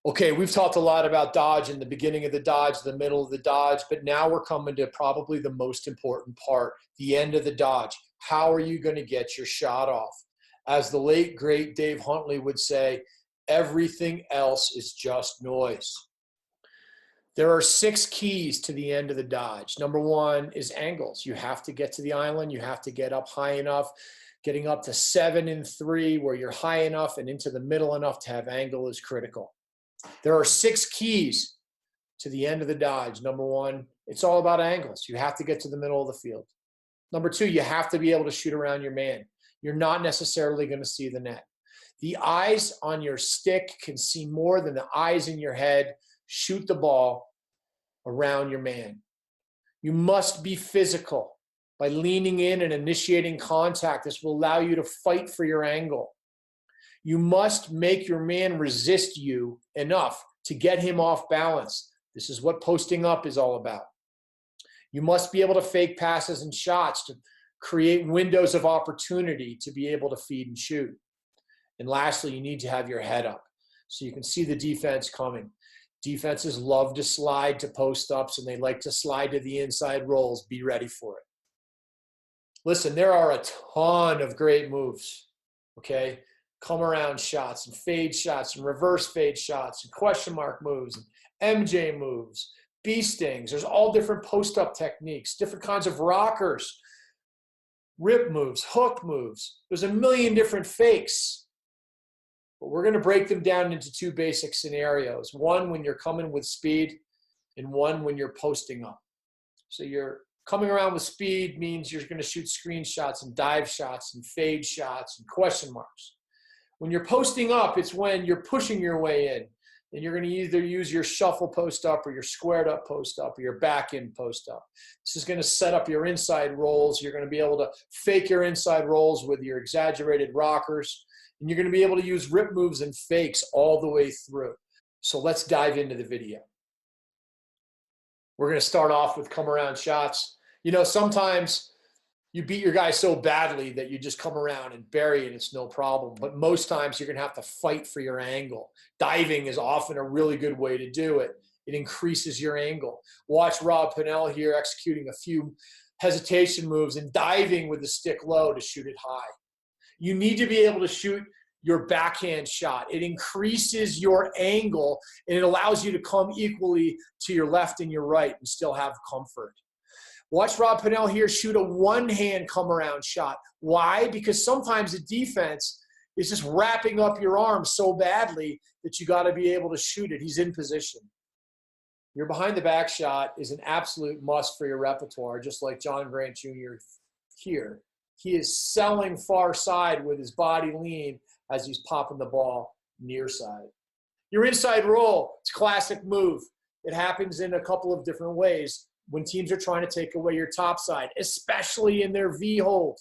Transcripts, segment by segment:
Okay, we've talked a lot about dodge in the beginning of the dodge, the middle of the dodge, but now we're coming to probably the most important part, the end of the dodge. How are you going to get your shot off? As the late, great Dave Huntley would say, everything else is just noise. There are 6 keys to the end of the dodge. Number 1 is angles. You have to get to the island. You have to get up high enough. Getting up to 7 and 3 where you're high enough and into the middle enough to have angle is critical. There are 6 keys to the end of the dodge. Number 1, it's all about angles. You have to get to the middle of the field. Number 2, you have to be able to shoot around your man. You're not necessarily going to see the net. The eyes on your stick can see more than the eyes in your head. Shoot the ball around your man. You must be physical. By leaning in and initiating contact, this will allow you to fight for your angle. You must make your man resist you enough to get him off balance. This is what posting up is all about. You must be able to fake passes and shots to create windows of opportunity to be able to feed and shoot. And lastly, you need to have your head up so you can see the defense coming. Defenses love to slide to post-ups, and they like to slide to the inside rolls. Be ready for it. Listen, there are a ton of great moves, okay? Come around shots and fade shots and reverse fade shots and question mark moves and MJ moves, bee stings. There's all different post-up techniques, different kinds of rockers, rip moves, hook moves. There's a million different fakes. But we're going to break them down into 2 basic scenarios. One when you're coming with speed and one when you're posting up. So you're coming around with speed means you're going to shoot screen shots and dive shots and fade shots and question marks. When you're posting up, it's when you're pushing your way in, and you're going to either use your shuffle post up or your squared up post up or your back in post up. This is going to set up your inside rolls. You're going to be able to fake your inside rolls with your exaggerated rockers, and you're going to be able to use rip moves and fakes all the way through. So let's dive into the video. We're going to start off with come around shots. You know, sometimes you beat your guy so badly that you just come around and bury it, it's no problem. But most times you're going to have to fight for your angle. Diving is often a really good way to do it. It increases your angle. Watch Rob Pennell here executing a few hesitation moves and diving with the stick low to shoot it high. You need to be able to shoot your backhand shot. It increases your angle and it allows you to come equally to your left and your right and still have comfort. Watch Rob Pennell here shoot a one-hand come-around shot. Why? Because sometimes the defense is just wrapping up your arm so badly that you got to be able to shoot it. He's in position. Your behind-the-back shot is an absolute must for your repertoire, just like John Grant Jr. here. He is selling far side with his body lean as he's popping the ball near side. Your inside roll, it's a classic move. It happens in a couple of different ways when teams are trying to take away your top side, especially in their V hold.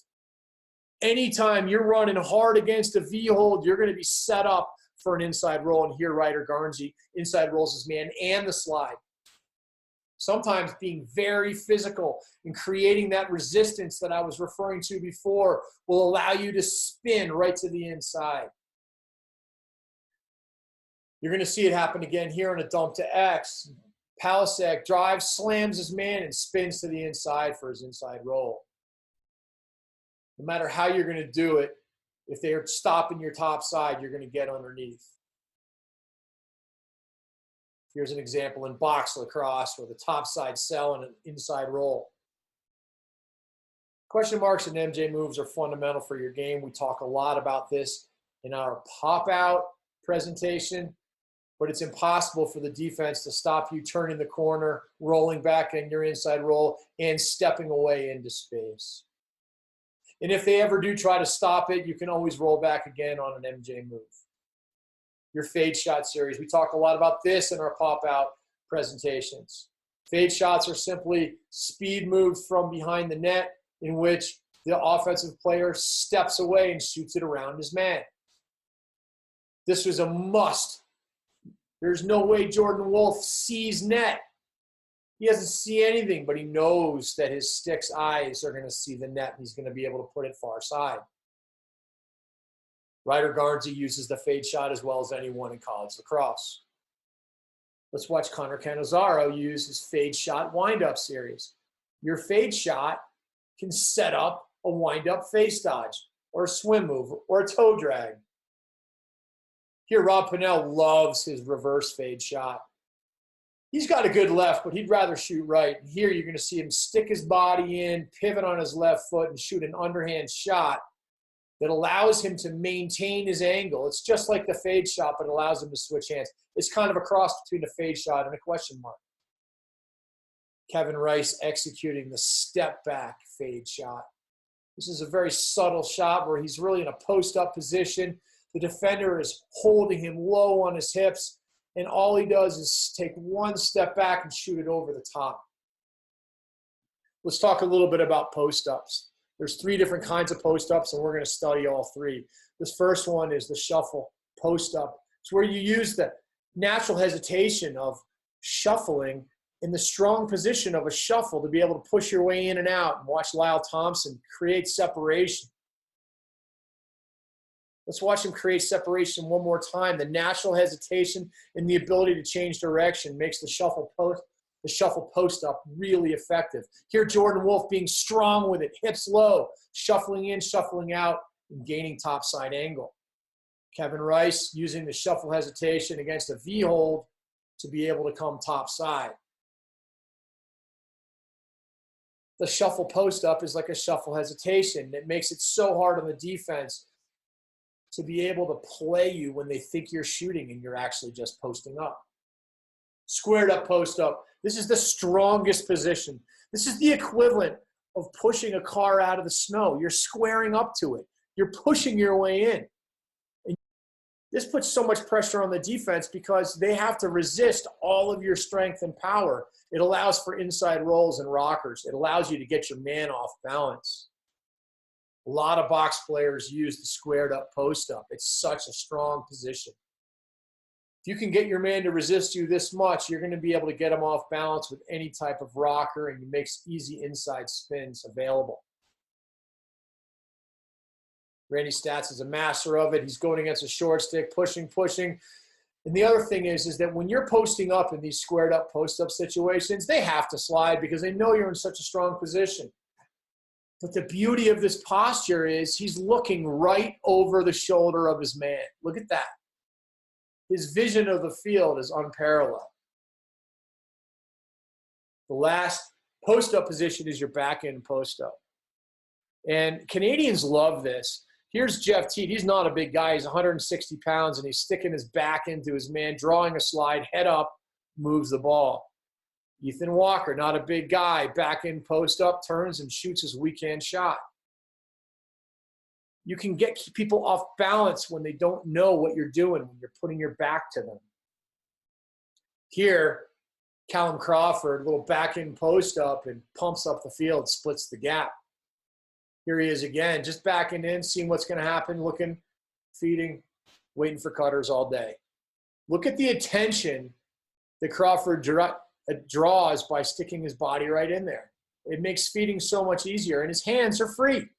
Anytime you're running hard against a V hold, you're going to be set up for an inside roll. And here, Ryder Garnsey inside rolls his man and the slide. Sometimes being very physical and creating that resistance that I was referring to before will allow you to spin right to the inside. You're going to see it happen again here on a dump to X. Palisek drives, slams his man, and spins to the inside for his inside roll. No matter how you're going to do it, if they're stopping your top side, you're going to get underneath. Here's an example in box lacrosse where the top side sell and an inside roll. Question marks and MJ moves are fundamental for your game. We talk a lot about this in our pop-out presentation. But it's impossible for the defense to stop you turning the corner, rolling back in your inside roll, and stepping away into space. And if they ever do try to stop it, you can always roll back again on an MJ move. Your fade shot series. We talk a lot about this in our pop-out presentations. Fade shots are simply speed moves from behind the net in which the offensive player steps away and shoots it around his man. This was a must. There's no way Jordan Wolf sees net. He doesn't see anything, but he knows that his stick's eyes are going to see the net, and he's going to be able to put it far side. Ryder Garnsey uses the fade shot as well as anyone in college lacrosse. Let's watch Connor Cannizzaro use his fade shot wind-up series. Your fade shot can set up a wind-up face dodge or a swim move or a toe drag. Here, Rob Pennell loves his reverse fade shot. He's got a good left, but he'd rather shoot right. And here you're going to see him stick his body in, pivot on his left foot, and shoot an underhand shot that allows him to maintain his angle. It's just like the fade shot, but allows him to switch hands. It's kind of a cross between a fade shot and a question mark. Kevin Rice executing the step back fade shot. This is a very subtle shot where he's really in a post-up position. The defender is holding him low on his hips, and all he does is take one step back and shoot it over the top. Let's talk a little bit about post-ups. There's 3 different kinds of post-ups, and we're going to study all 3. This first one is the shuffle post-up. It's where you use the natural hesitation of shuffling in the strong position of a shuffle to be able to push your way in and out. And watch Lyle Thompson create separation. Let's watch him create separation one more time. The natural hesitation and the ability to change direction makes the shuffle post-up really effective. Here, Jordan Wolf being strong with it, hips low, shuffling in, shuffling out, and gaining topside angle. Kevin Rice using the shuffle hesitation against a V-hold to be able to come topside. The shuffle post-up is like a shuffle hesitation. It makes it so hard on the defense to be able to play you when they think you're shooting and you're actually just posting up. Squared up post-up. This is the strongest position. This is the equivalent of pushing a car out of the snow. You're squaring up to it. You're pushing your way in. And this puts so much pressure on the defense because they have to resist all of your strength and power. It allows for inside rolls and rockers. It allows you to get your man off balance. A lot of box players use the squared up post-up. It's such a strong position. If you can get your man to resist you this much, you're going to be able to get him off balance with any type of rocker, and it makes easy inside spins available. Randy Stats is a master of it. He's going against a short stick, pushing. And the other thing is that when you're posting up in these squared up post-up situations, they have to slide because they know you're in such a strong position. But the beauty of this posture is he's looking right over the shoulder of his man. Look at that. His vision of the field is unparalleled. The last post-up position is your back-end post-up. And Canadians love this. Here's Jeff Teat. He's not a big guy. He's 160 pounds, and he's sticking his back into his man, drawing a slide, head up, moves the ball. Ethan Walker, not a big guy, back-end post-up, turns and shoots his weekend shot. You can get people off balance when they don't know what you're doing, when you're putting your back to them. Here, Callum Crawford, a little back-end post-up and pumps up the field, splits the gap. Here he is again, just backing in, seeing what's going to happen, looking, feeding, waiting for cutters all day. Look at the attention that Crawford draws by sticking his body right in there. It makes feeding so much easier, and his hands are free.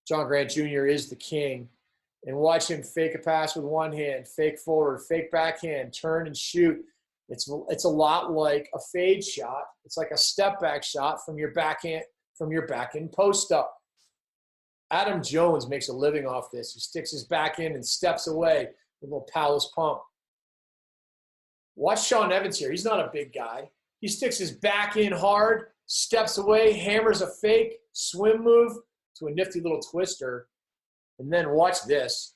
John Grant Jr. is the king. And watch him fake a pass with one hand, fake forward, fake backhand, turn and shoot. It's a lot like a fade shot. It's like a step back shot from your backhand post up. Adam Jones makes a living off this. He sticks his back in and steps away with a little Powell's pump. Watch Sean Evans here. He's not a big guy. He sticks his back in hard, steps away, hammers a fake swim move to a nifty little twister. And then watch this.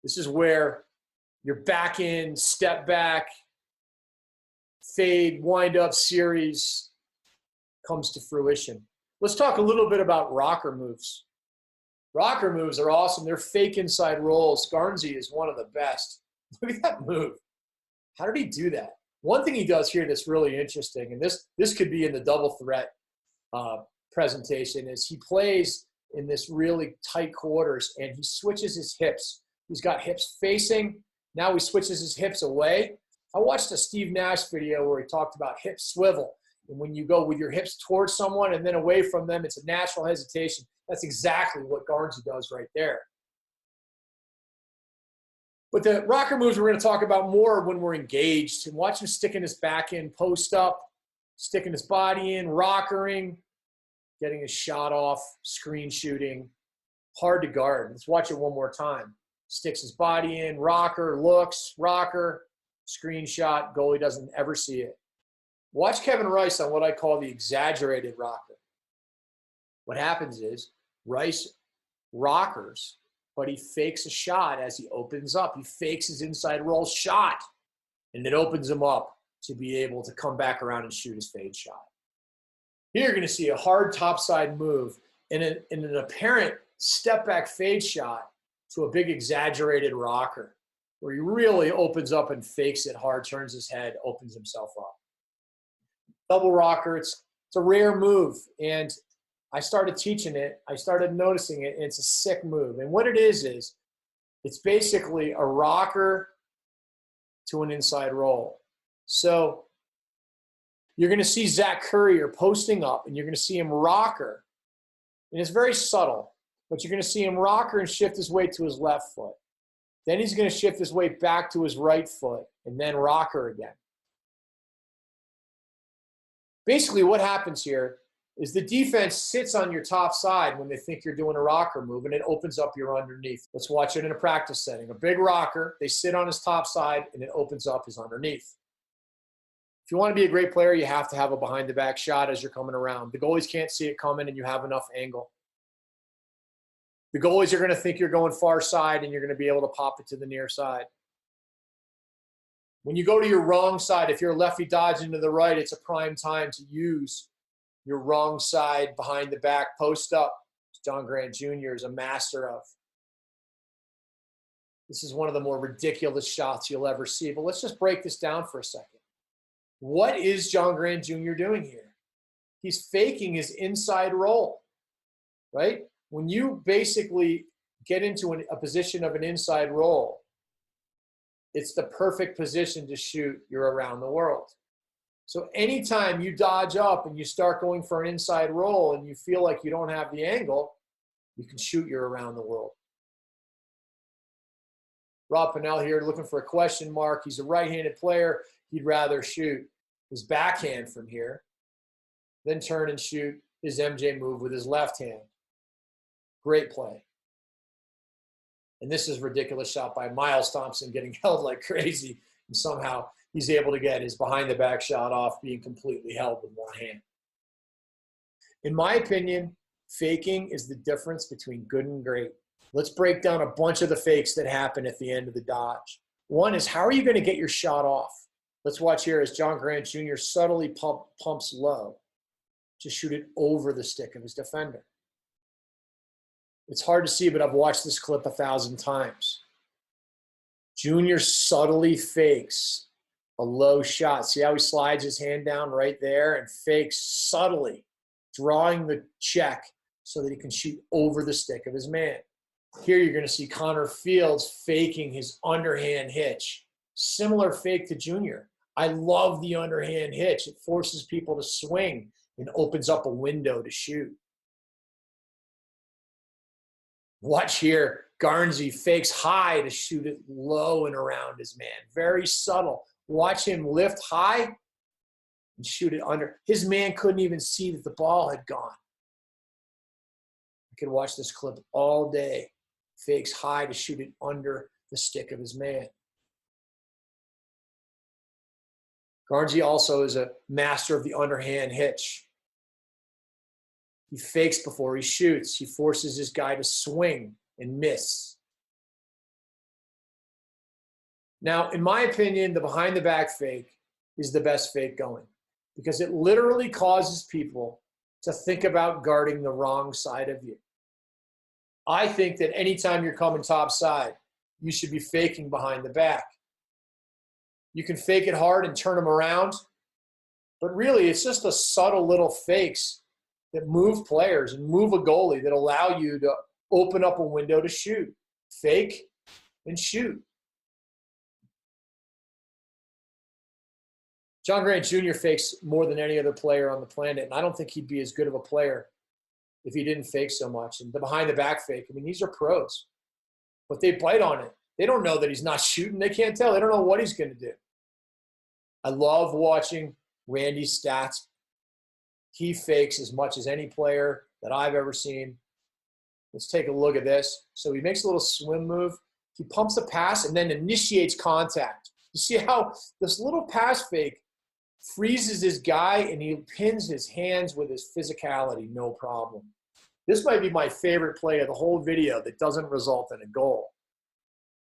This is where your back in, step back, fade, wind up series comes to fruition. Let's talk a little bit about rocker moves. Rocker moves are awesome. They're fake inside rolls. Garnsey is one of the best. Look at that move. How did he do that? One thing he does here that's really interesting, and this could be in the double threat presentation, is he plays in this really tight quarters and he switches his hips. He's got hips facing. Now he switches his hips away. I watched a Steve Nash video where he talked about hip swivel. And when you go with your hips towards someone and then away from them, it's a natural hesitation. That's exactly what Garnsey does right there. But the rocker moves we're going to talk about more when we're engaged. And watch him sticking his back in, post up, sticking his body in, rockering, getting his shot off, screen shooting. Hard to guard. Let's watch it one more time. Sticks his body in, rocker, looks, rocker, screenshot, goalie doesn't ever see it. Watch Kevin Rice on what I call the exaggerated rocker. What happens is Rice rockers, but he fakes a shot as he opens up. He fakes his inside roll shot, and it opens him up to be able to come back around and shoot his fade shot. Here you're going to see a hard topside move in an apparent step-back fade shot to a big exaggerated rocker where he really opens up and fakes it hard, turns his head, opens himself up. Double rocker, it's a rare move, and I started teaching it. I started noticing it, and it's a sick move. And what it is it's basically a rocker to an inside roll. So you're going to see Zach Currier posting up, and you're going to see him rocker. And it's very subtle, but you're going to see him rocker and shift his weight to his left foot. Then he's going to shift his weight back to his right foot, and then rocker again. Basically what happens here is the defense sits on your top side when they think you're doing a rocker move, and it opens up your underneath. Let's watch it in a practice setting. A big rocker, they sit on his top side, and it opens up his underneath. If you want to be a great player, you have to have a behind-the-back shot as you're coming around. The goalies can't see it coming, and you have enough angle. The goalies are going to think you're going far side, and you're going to be able to pop it to the near side. When you go to your wrong side, if you're a lefty dodging to the right, it's a prime time to use your wrong side behind the back post up. John Grant Jr. is a master of. This is one of the more ridiculous shots you'll ever see. But let's just break this down for a second. What is John Grant Jr. doing here? He's faking his inside roll, right? When you basically get into a position of an inside roll, it's the perfect position to shoot your around the world. So anytime you dodge up and you start going for an inside roll and you feel like you don't have the angle, you can shoot your around the world. Rob Pennell here looking for a question mark. He's a right-handed player. He'd rather shoot his backhand from here, then turn and shoot his MJ move with his left hand. Great play. And this is a ridiculous shot by Miles Thompson getting held like crazy, and somehow he's able to get his behind-the-back shot off being completely held with one hand. In my opinion, faking is the difference between good and great. Let's break down a bunch of the fakes that happen at the end of the dodge. One is, how are you going to get your shot off? Let's watch here as John Grant Jr. subtly pumps low to shoot it over the stick of his defender. It's hard to see, but I've watched this clip 1,000 times. Junior subtly fakes a low shot. See how he slides his hand down right there and fakes subtly, drawing the check so that he can shoot over the stick of his man. Here you're going to see Connor Fields faking his underhand hitch. Similar fake to Junior. I love the underhand hitch. It forces people to swing and opens up a window to shoot. Watch here. Garnsey fakes high to shoot it low and around his man. Very subtle. Watch him lift high and shoot it under. His man couldn't even see that the ball had gone. I could watch this clip all day. Fakes high to shoot it under the stick of his man. Garnsey also is a master of the underhand hitch. He fakes before he shoots. He forces his guy to swing and miss. Now, in my opinion, the behind-the-back fake is the best fake going because it literally causes people to think about guarding the wrong side of you. I think that anytime you're coming top side, you should be faking behind the back. You can fake it hard and turn them around, but really it's just a subtle little fakes that move players and move a goalie that allow you to open up a window to shoot. Fake and shoot. John Grant Jr. fakes more than any other player on the planet, and I don't think he'd be as good of a player if he didn't fake so much. And the behind-the-back fake, I mean, these are pros, but they bite on it. They don't know that he's not shooting. They can't tell. They don't know what he's going to do. I love watching Randy's stats. He fakes as much as any player that I've ever seen. Let's take a look at this. So he makes a little swim move. He pumps a pass and then initiates contact. You see how this little pass fake freezes his guy and he pins his hands with his physicality, no problem. This might be my favorite play of the whole video that doesn't result in a goal.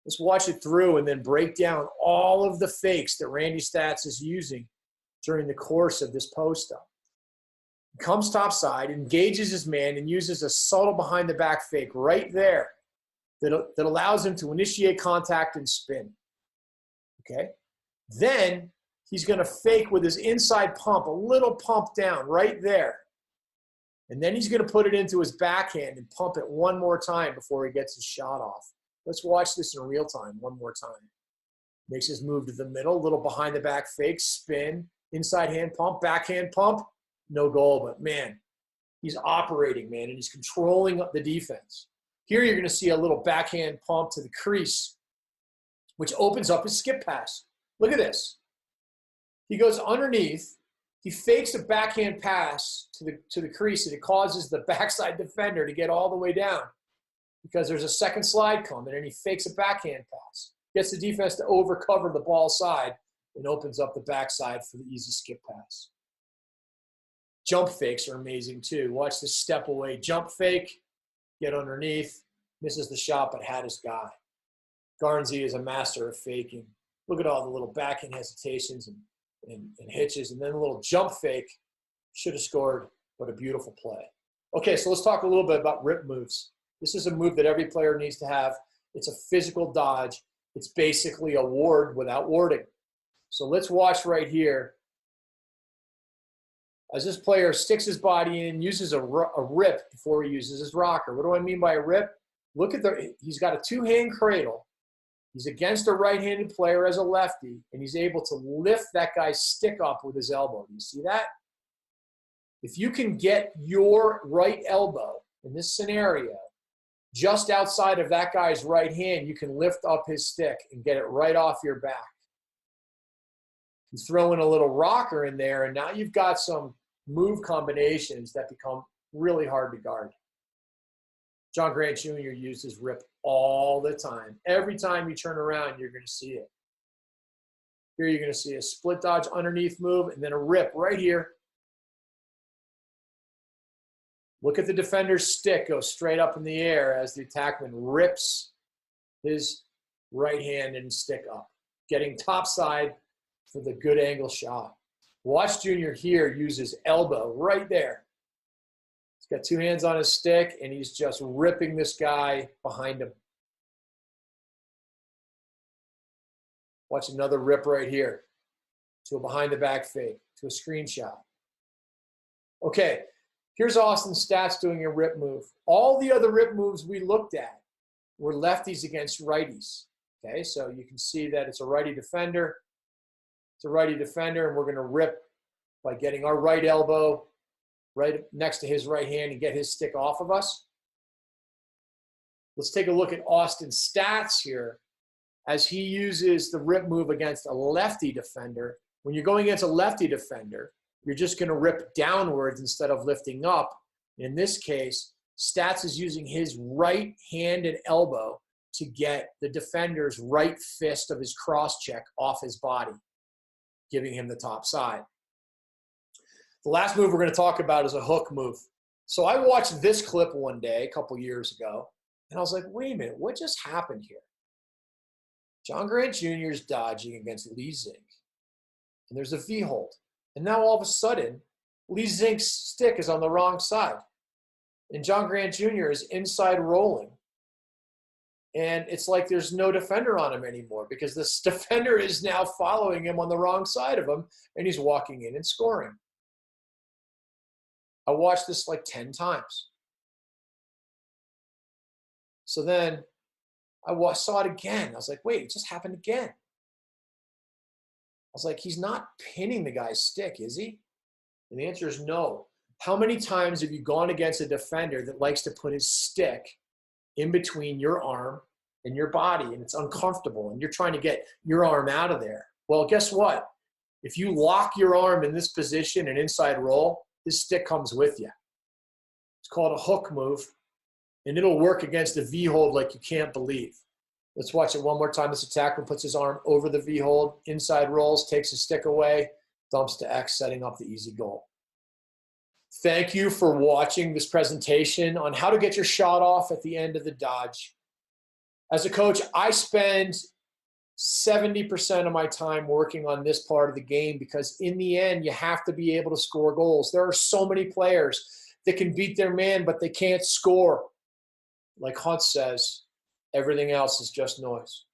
Let's watch it through and then break down all of the fakes that Randy Stats is using during the course of this post-up. He comes topside, engages his man, and uses a subtle behind-the-back fake right there that allows him to initiate contact and spin. Okay? Then he's going to fake with his inside pump, a little pump down right there. And then he's going to put it into his backhand and pump it one more time before he gets his shot off. Let's watch this in real time one more time. Makes his move to the middle, little behind the back fake, spin, inside hand pump, backhand pump, no goal. But man, he's operating, man, and he's controlling the defense. Here you're going to see a little backhand pump to the crease, which opens up his skip pass. Look at this. He goes underneath. He fakes a backhand pass to the crease, and it causes the backside defender to get all the way down because there's a second slide coming, and he fakes a backhand pass. Gets the defense to overcover the ball side and opens up the backside for the easy skip pass. Jump fakes are amazing too. Watch this step away jump fake, get underneath, misses the shot but had his guy. Garnsey is a master of faking. Look at all the little backhand hesitations and hitches, and then a little jump fake. Should have scored, but a beautiful play. Okay, so let's talk a little bit about rip moves. This is a move that every player needs to have. It's a physical dodge. It's basically a ward without warding. So let's watch right here. As this player sticks his body in, uses a rip before he uses his rocker. What do I mean by a rip? Look at he's got a two-hand cradle. He's against a right-handed player as a lefty, and he's able to lift that guy's stick up with his elbow. Do you see that? If you can get your right elbow in this scenario just outside of that guy's right hand, you can lift up his stick and get it right off your back. You throw in a little rocker in there, and now you've got some move combinations that become really hard to guard. John Grant Jr. uses rip all the time. Every time you turn around, you're going to see it. Here you're going to see a split dodge underneath move and then a rip right here. Look at the defender's stick go straight up in the air as the attackman rips his right hand and stick up, getting topside for the good angle shot. Watch Junior here use his elbow right there. He's got two hands on his stick, and he's just ripping this guy behind him. Watch another rip right here to a behind-the-back fake, to a screenshot. Okay, here's Austin Stats doing a rip move. All the other rip moves we looked at were lefties against righties. Okay, so you can see that it's a righty defender. It's a righty defender, and we're going to rip by getting our right elbow right next to his right hand and get his stick off of us. Let's take a look at Austin's stats here as he uses the rip move against a lefty defender. When you're going against a lefty defender, you're just going to rip downwards instead of lifting up. In this case, Stats is using his right hand and elbow to get the defender's right fist of his cross check off his body, giving him the top side. The last move we're going to talk about is a hook move. So I watched this clip one day, a couple years ago, and I was like, wait a minute, what just happened here? John Grant Jr. is dodging against Lee Zink, and there's a V-hold. And now all of a sudden, Lee Zink's stick is on the wrong side, and John Grant Jr. is inside rolling. And it's like there's no defender on him anymore because this defender is now following him on the wrong side of him, and he's walking in and scoring. I watched this like 10 times. So then I saw it again. I was like, wait, it just happened again. I was like, he's not pinning the guy's stick, is he? And the answer is no. How many times have you gone against a defender that likes to put his stick in between your arm in your body and it's uncomfortable and you're trying to get your arm out of there. Well, guess what? If you lock your arm in this position and inside roll, this stick comes with you. It's called a hook move, and it'll work against a V-hold like you can't believe. Let's watch it one more time. This attacker puts his arm over the V-hold, inside rolls, takes the stick away, dumps to X, setting up the easy goal. Thank you for watching this presentation on how to get your shot off at the end of the dodge. As a coach, I spend 70% of my time working on this part of the game because in the end, you have to be able to score goals. There are so many players that can beat their man, but they can't score. Like Hunt says, everything else is just noise.